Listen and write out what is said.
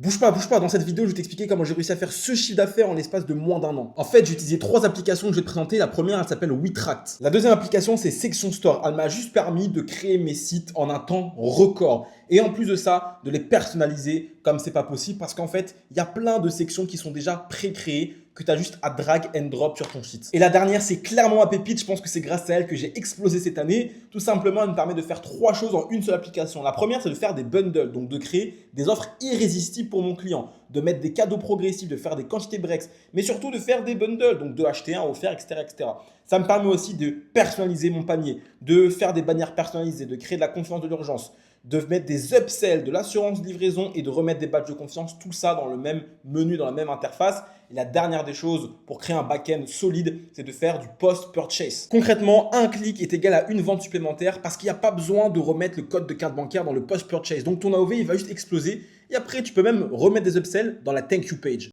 Bouge pas, dans cette vidéo, je vais t'expliquer comment j'ai réussi à faire ce chiffre d'affaires en l'espace de moins d'un an. En fait, j'ai utilisé 3 applications que je vais te présenter. La première, elle s'appelle WeTract. La deuxième application, c'est Section Store. Elle m'a juste permis de créer mes sites en un temps record. Et en plus de ça, de les personnaliser comme c'est pas possible parce qu'en fait, il y a plein de sections qui sont déjà pré-créées que tu as juste à drag and drop sur ton site. Et la dernière, c'est clairement ma pépite. Je pense que c'est grâce à elle que j'ai explosé cette année. Tout simplement, elle me permet de faire 3 choses en une seule application. La première, c'est de faire des bundles, donc de créer des offres irrésistibles pour mon client, de mettre des cadeaux progressifs, de faire des quantités breaks, mais surtout de faire des bundles, donc de acheter un, offert, etc., etc. Ça me permet aussi de personnaliser mon panier, de faire des bannières personnalisées, de créer de la confiance de l'urgence, de mettre des upsells, de l'assurance livraison et de remettre des badges de confiance, tout ça dans le même menu, dans la même interface. Et la dernière des choses pour créer un back-end solide, c'est de faire du post-purchase. Concrètement, un clic est égal à une vente supplémentaire parce qu'il n'y a pas besoin de remettre le code de carte bancaire dans le post-purchase. Donc ton AOV, il va juste exploser. Et après, tu peux même remettre des upsells dans la thank you page.